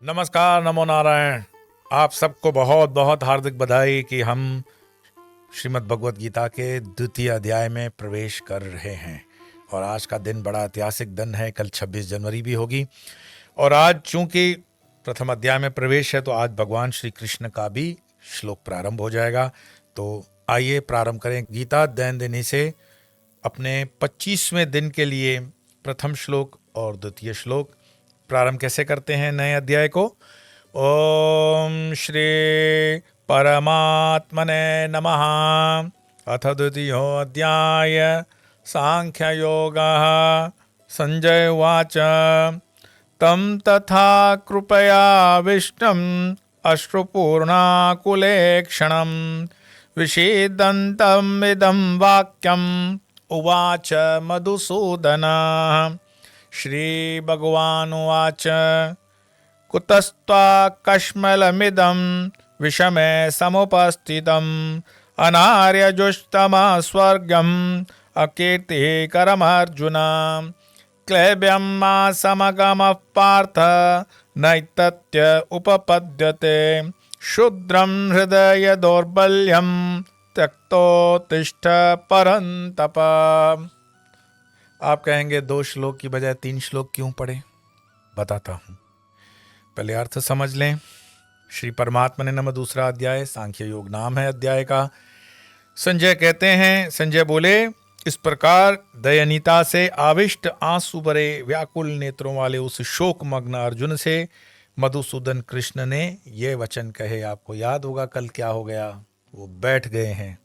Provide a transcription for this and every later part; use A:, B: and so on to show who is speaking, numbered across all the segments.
A: नमस्कार, नमो नारायण। आप सबको बहुत बहुत हार्दिक बधाई कि हम श्रीमद् भगवत गीता के द्वितीय अध्याय में प्रवेश कर रहे हैं। और आज का दिन बड़ा ऐतिहासिक दिन है। कल 26 जनवरी भी होगी और आज चूंकि प्रथम अध्याय में प्रवेश है तो आज भगवान श्री कृष्ण का भी श्लोक प्रारंभ हो जाएगा। तो आइए प्रारंभ करें गीता अध्ययन देने से। अपने 25वें दिन के लिए प्रथम श्लोक और द्वितीय श्लोक प्रारंभ कैसे करते हैं नए अध्याय को। ओम श्री परमात्मने नमः। अथ द्वितीयोऽध्याय सांख्ययोगः। संजय उवाच तं तथा कृपयाविष्टम् अश्रुपूर्णाकुलेक्षणम् विषीदन्तम् इदं वाक्यम् उवाच मधुसूदनः। श्रीभगवानुवाच कुतस्त्वाकश्मलमिदं विषमे समुपस्थितम् अनार्यजुष्टमः स्वर्गम् अकीर्तिकरमर्जुन। क्लैब्यं मा समगमः पार्थ नैतत्य उपपद्यते क्षुद्रं हृदय दौर्बल्यं त्यक्तोत्तिष्ठ परन्तप। आप कहेंगे 2 श्लोक की बजाय 3 श्लोक क्यों पढ़े? बताता हूं। पहले अर्थ समझ लें। श्री परमात्मा ने नमः दूसरा अध्याय, सांख्य योग नाम है अध्याय का। संजय कहते हैं, संजय बोले, इस प्रकार दयनीता से आविष्ट आंसू भरे व्याकुल नेत्रों वाले उस शोकमग्न अर्जुन से मधुसूदन कृष्ण ने ये वचन कहे। आपको याद होगा कल क्या हो गया। वो बैठ गए हैं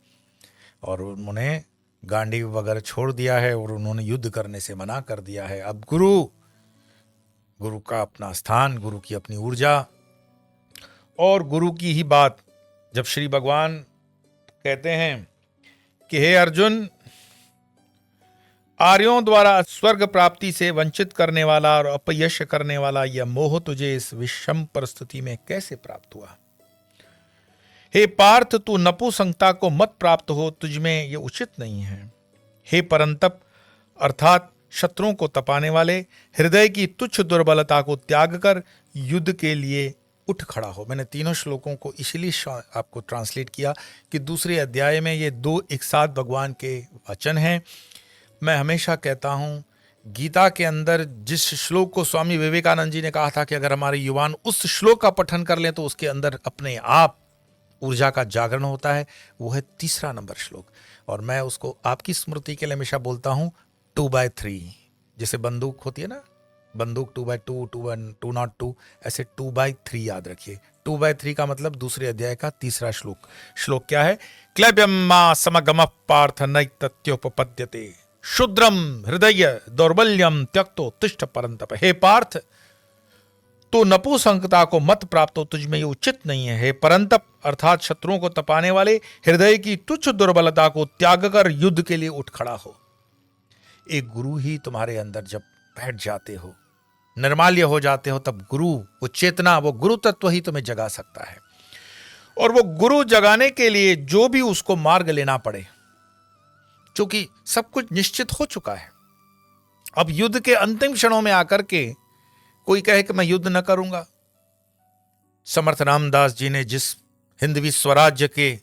A: और उन्होंने गांडीव वगैरह छोड़ दिया है और उन्होंने युद्ध करने से मना कर दिया है। अब गुरु का अपना स्थान, गुरु की अपनी ऊर्जा और गुरु की ही बात जब श्री भगवान कहते हैं कि हे अर्जुन, आर्यों द्वारा स्वर्ग प्राप्ति से वंचित करने वाला और अपयश करने वाला यह मोह तुझे इस विषम परिस्थिति में कैसे प्राप्त हुआ? हे पार्थ, तू नपुंसकता को मत प्राप्त हो, तुझमें ये उचित नहीं है। हे परंतप अर्थात शत्रुओं को तपाने वाले, हृदय की तुच्छ दुर्बलता को त्याग कर युद्ध के लिए उठ खड़ा हो। मैंने तीनों श्लोकों को इसलिए आपको ट्रांसलेट किया कि दूसरे अध्याय में ये 2 एक साथ भगवान के वचन हैं। मैं हमेशा कहता हूँ गीता के अंदर जिस श्लोक को स्वामी विवेकानंद जी ने कहा था कि अगर हमारे युवान उस श्लोक का पठन कर लें तो उसके अंदर अपने आप ऊर्जा का जागरण होता है, वो है 3 नंबर श्लोक। और मैं उसको आपकी स्मृति के लिए हमेशा बोलता हूँ 2/3। जैसे बंदूक होती है ना, बंदूक 2/2, 202, ऐसे 2/3 याद रखिए। 2/3 का मतलब दूसरे अध्याय का 3 श्लोक। श्लोक क्या है? क्लैब्यं मा समगमः पार्थ नैतत्योपपद्यते क्षुद्रम हृदय दौर्बल्यम त्यक्तोत्तिष्ठ परन्तप। हे पार्थ, तो नपुंसकता को मत प्राप्त हो, तुझमें ये उचित नहीं है। हे परंतप अर्थात शत्रुओं को तपाने वाले, हृदय की तुच्छ दुर्बलता को त्याग कर युद्ध के लिए उठ खड़ा हो। एक गुरु ही तुम्हारे अंदर जब बैठ जाते हो, निर्माल्य हो जाते हो, तब गुरु, वो चेतना, वो गुरु तत्व ही तुम्हें जगा सकता है। और वो गुरु जगाने के लिए जो भी उसको मार्ग लेना पड़े, क्योंकि सब कुछ निश्चित हो चुका है। अब युद्ध के अंतिम क्षणों में आकर के कोई कहे कि मैं युद्ध न करूंगा। समर्थ रामदास जी ने जिस हिंदवी स्वराज्य के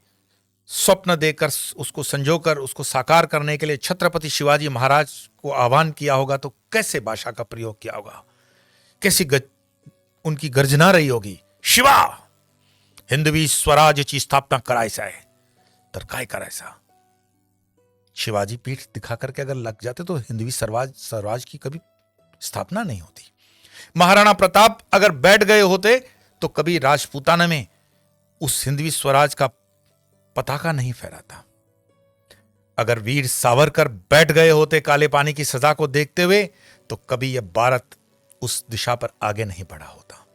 A: स्वप्न देकर उसको संजोकर उसको साकार करने के लिए छत्रपति शिवाजी महाराज को आह्वान किया होगा तो कैसे भाषा का प्रयोग किया होगा, कैसी उनकी गर्जना रही होगी। शिवा, हिंदवी स्वराज्याची स्थापना करायचं आहे तर काय करायचं? शिवाजी पीठ दिखा करके अगर लग जाते तो हिंदवी स्वराज की कभी स्थापना नहीं होती। महाराणा प्रताप अगर बैठ गए होते तो कभी राजपूताना में उस हिंदवी स्वराज का पताका नहीं फहराता। अगर वीर सावरकर बैठ गए होते काले पानी की सजा को देखते हुए तो कभी यह भारत उस दिशा पर आगे नहीं बढ़ा होता।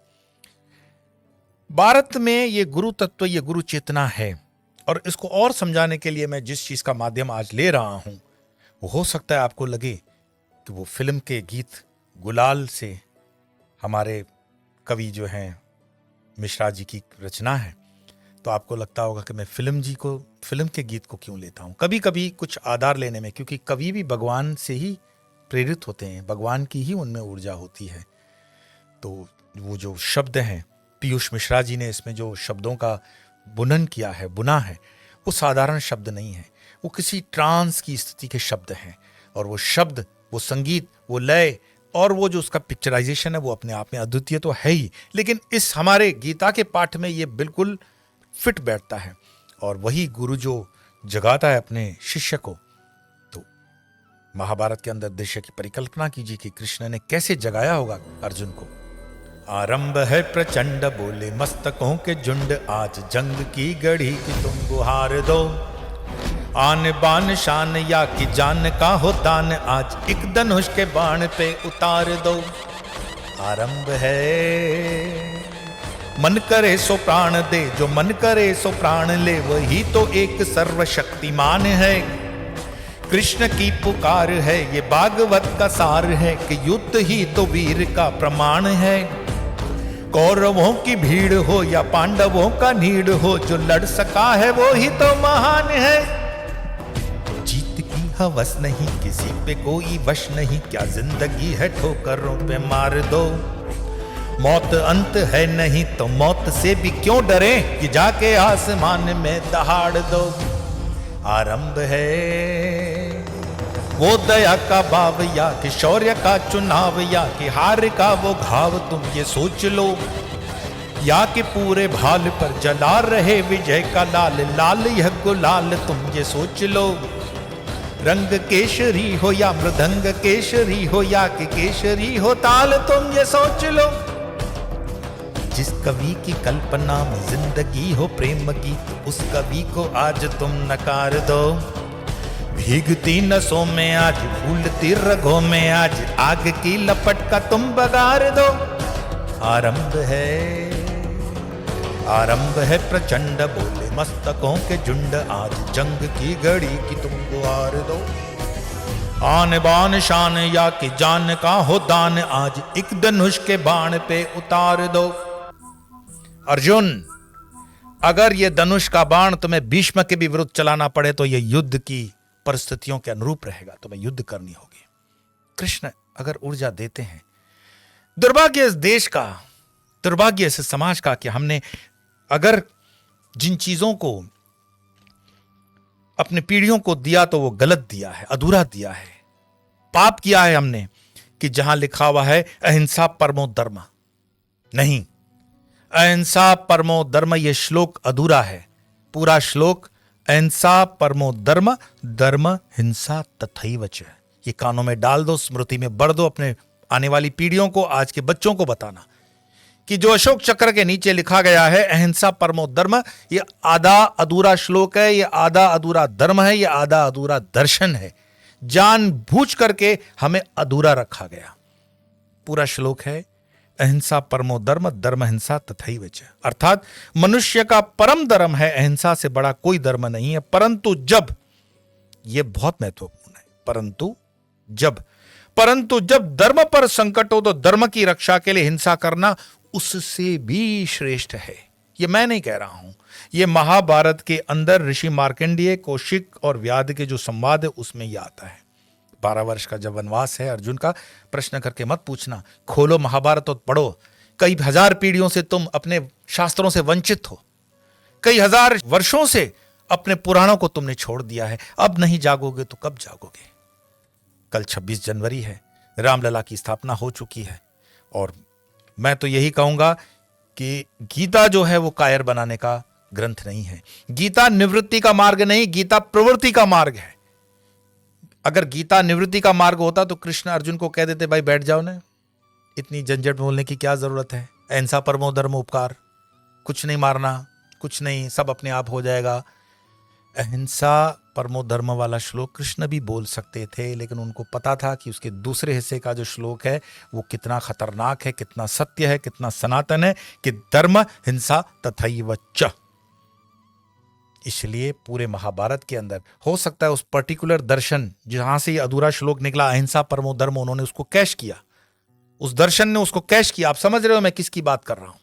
A: भारत में यह गुरु तत्व, यह गुरु चेतना है। और इसको और समझाने के लिए मैं जिस चीज का माध्यम आज ले रहा हूं, वो हो सकता है आपको लगे कि वो फिल्म के गीत गुलाल से हमारे कवि जो हैं मिश्रा जी की रचना है, तो आपको लगता होगा कि मैं फिल्म के गीत को क्यों लेता हूं। कभी कभी कुछ आधार लेने में, क्योंकि कवि भी भगवान से ही प्रेरित होते हैं, भगवान की ही उनमें ऊर्जा होती है। तो वो जो शब्द हैं, पीयूष मिश्रा जी ने इसमें जो शब्दों का बुनन किया है, बुना है, वो साधारण शब्द नहीं है, वो किसी ट्रांस की स्थिति के शब्द हैं। और वो शब्द, वो संगीत, वो लय और वो जो उसका पिक्चराइजेशन है, वो अपने आप में अद्वितीय तो है ही, लेकिन इस हमारे गीता के पाठ में ये बिल्कुल फिट बैठता है। और वही गुरु जो जगाता है अपने शिष्य को, तो महाभारत के अंदर दृश्य की परिकल्पना कीजिए कि कृष्ण ने कैसे जगाया होगा अर्जुन को। आरंभ है प्रचंड बोले मस्तकों के झुंड, आज जंग की गढ़ी की तुम गुहार दो। आन बान शान या कि जान का हो दान, आज एक धनुष के बाण पे उतार दो। आरंभ है, मन करे सो प्राण दे, जो मन करे सो प्राण ले, वही तो एक सर्वशक्तिमान है। कृष्ण की पुकार है, ये भागवत का सार है कि युद्ध ही तो वीर का प्रमाण है। कौरवों की भीड़ हो या पांडवों का नीड़ हो, जो लड़ सका है वो ही तो महान है। जीत की हवस नहीं, किसी पे कोई वश नहीं, क्या जिंदगी है ठोकरों पे मार दो। मौत अंत है नहीं तो मौत से भी क्यों डरे, कि जाके आसमान में दहाड़ दो। आरंभ है वो दया का भाव या कि शौर्य का चुनाव, या कि हार का वो घाव तुम ये सोच लो, या कि पूरे भाल पर जला रहे विजय का लाल, लाल यह गुलाल तुम ये सोच लो। रंग केशरी हो या मृदंग केशरी हो, या कि केशरी हो ताल तुम ये सोच लो। जिस कवि की कल्पना में जिंदगी हो प्रेम गीत, उस कवि को आज तुम नकार दो। भीगती नसों में आज, फूलती रगों में आज, आग की लपट का तुम बगार दो। आरंभ है प्रचंड बोले मस्तकों के झुंड, आज जंग की घड़ी की तुम गुहार दो। आन बान शान या कि जान का हो दान, आज एक धनुष के बाण पे उतार दो। अर्जुन, अगर ये धनुष का बाण तुम्हें भीष्म के भी विरुद्ध चलाना पड़े तो ये युद्ध की परिस्थितियों के अनुरूप रहेगा, तुम्हें युद्ध करनी होगी। कृष्ण अगर ऊर्जा देते हैं, दुर्भाग्य इस देश का, दुर्भाग्य इस समाज का कि हमने अगर जिन चीजों को अपने पीढ़ियों को दिया तो वो गलत दिया है, अधूरा दिया है, पाप किया है हमने। कि जहां लिखा हुआ है अहिंसा परमो धर्म, नहीं, अहिंसा परमो धर्म, यह श्लोक अधूरा है। पूरा श्लोक अहिंसा परमो धर्म, धर्म हिंसा तथैव च, ये कानों में डाल दो, स्मृति में बढ़ दो, अपने आने वाली पीढ़ियों को, आज के बच्चों को बताना कि जो अशोक चक्र के नीचे लिखा गया है अहिंसा परमो धर्म, ये आधा अधूरा श्लोक है, ये आधा अधूरा धर्म है, ये आधा अधूरा दर्शन है। जानबूझ करके हमें अधूरा रखा गया। पूरा श्लोक है अहिंसा परमो धर्म, धर्म हिंसा तथैव च, अर्थात मनुष्य का परम धर्म है, अहिंसा से बड़ा कोई धर्म नहीं है। परंतु जब, यह बहुत महत्वपूर्ण है, परंतु जब धर्म पर संकट हो तो धर्म की रक्षा के लिए हिंसा करना उससे भी श्रेष्ठ है। यह मैं नहीं कह रहा हूं, यह महाभारत के अंदर ऋषि मार्कंडेय, कौशिक और व्याध के जो संवाद है उसमें यह आता है। 12 वर्ष का जब वनवास है अर्जुन का, प्रश्न करके मत पूछना, खोलो महाभारत और पढ़ो। कई हजार पीढ़ियों से तुम अपने शास्त्रों से वंचित हो, कई हजार वर्षों से अपने पुराणों को तुमने छोड़ दिया है। अब नहीं जागोगे तो कब जागोगे? कल 26 जनवरी है, रामलला की स्थापना हो चुकी है, और मैं तो यही कहूंगा कि गीता जो है वो कायर बनाने का ग्रंथ नहीं है। गीता निवृत्ति का मार्ग नहीं, गीता प्रवृत्ति का मार्ग है। अगर गीता निवृत्ति का मार्ग होता तो कृष्ण अर्जुन को कह देते, भाई बैठ जाओ ना, इतनी झंझट बोलने की क्या जरूरत है, अहिंसा परमो धर्म उपकार, कुछ नहीं मारना, कुछ नहीं, सब अपने आप हो जाएगा। अहिंसा परमो धर्म वाला श्लोक कृष्ण भी बोल सकते थे, लेकिन उनको पता था कि उसके दूसरे हिस्से का जो श्लोक है वो कितना खतरनाक है, कितना सत्य है, कितना सनातन है, कि धर्म हिंसा तथैव च। इसलिए पूरे महाभारत के अंदर हो सकता है उस पर्टिकुलर दर्शन जहां से ये अधूरा श्लोक निकला, अहिंसा परमो धर्म, उन्होंने उसको कैश किया, उस दर्शन ने उसको कैश किया। आप समझ रहे हो मैं किसकी बात कर रहा हूं?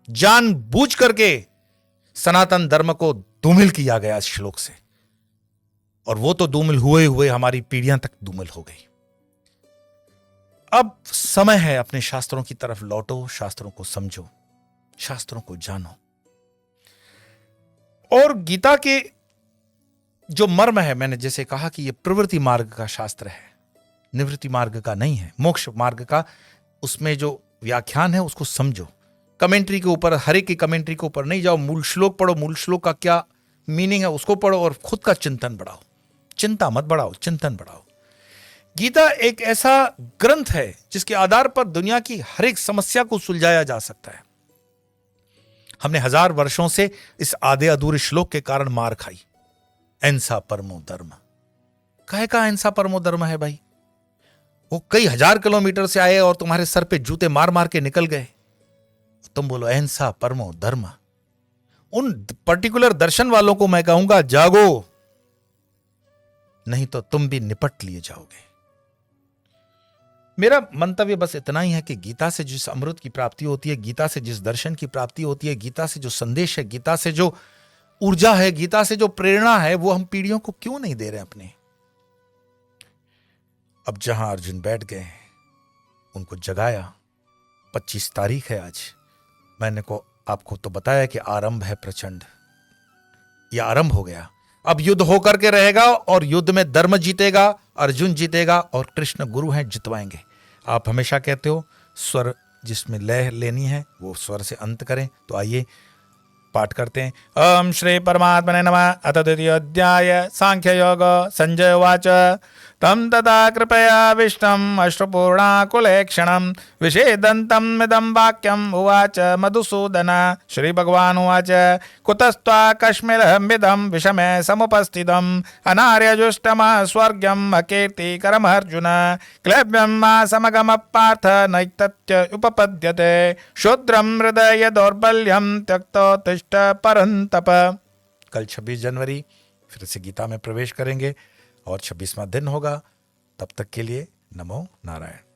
A: जानबूझ करके सनातन धर्म को धूमिल किया गया इस श्लोक से, और वो तो धूमिल हुए हुए हमारी पीढ़ियां तक धूमिल हो गई। अब समय है अपने शास्त्रों की तरफ लौटो, शास्त्रों को समझो, शास्त्रों को जानो। और गीता के जो मर्म है, मैंने जैसे कहा कि यह प्रवृत्ति मार्ग का शास्त्र है, निवृत्ति मार्ग का नहीं है, मोक्ष मार्ग का। उसमें जो व्याख्यान है उसको समझो, कमेंट्री के ऊपर, हर एक की कमेंट्री के ऊपर नहीं जाओ। मूल श्लोक पढ़ो, मूल श्लोक का क्या मीनिंग है उसको पढ़ो और खुद का चिंतन बढ़ाओ। चिंता मत बढ़ाओ, चिंतन बढ़ाओ। गीता एक ऐसा ग्रंथ है जिसके आधार पर दुनिया की हर एक समस्या को सुलझाया जा सकता है। हमने 1000 वर्षों से इस आधे अधूरे श्लोक के कारण मार खाई। अहिंसा परमो धर्म, काहे का अहिंसा परमो धर्म है भाई? वो कई 1000 किलोमीटर से आए और तुम्हारे सर पे जूते मार मार के निकल गए, तुम बोलो अहिंसा परमो धर्म। उन पर्टिकुलर दर्शन वालों को मैं कहूंगा जागो, नहीं तो तुम भी निपट लिए जाओगे। मेरा मंतव्य बस इतना ही है कि गीता से जिस अमृत की प्राप्ति होती है, गीता से जिस दर्शन की प्राप्ति होती है, गीता से जो संदेश है, गीता से जो ऊर्जा है, गीता से जो प्रेरणा है, वो हम पीढ़ियों को क्यों नहीं दे रहे अपने? अब जहां अर्जुन बैठ गए, उनको जगाया। 25 तारीख है आज। मैंने आपको तो बताया कि आरंभ है प्रचंड, यह आरंभ हो गया। अब युद्ध होकर के रहेगा और युद्ध में धर्म जीतेगा, अर्जुन जीतेगा और कृष्ण गुरु हैं, जितवाएंगे। आप हमेशा कहते हो स्वर जिसमें लय लेनी है वो स्वर से अंत करें, तो आइए पाठ करते हैं। ओम श्री परमात्मने नमः। अथ द्वितीयोऽध्याय सांख्य योग। संजय उवाच तम तथा कृपया विष्णुम् अश्रुपूर्णाकुलेक्षणम् विषेदन्तमिदं वाक्यम् उवाच मधुसूदन। श्रीभगवान् उवाच कुतस्त्वा कश्मीरमिदं विषमे समुपस्थितम् अनार्यजुष्टमः स्वर्ग्यम् अकीर्तिकरमर्जुन क्लैब्यं मा समगमः पार्थ नैतत्य उपपद्यते शूद्रं हृदय दौर्बल्यं त्यक्तो तिष्ठ परन्तप। कल 26 जनवरी फिर से गीता में प्रवेश करेंगे और 26वां दिन होगा। तब तक के लिए नमो नारायण।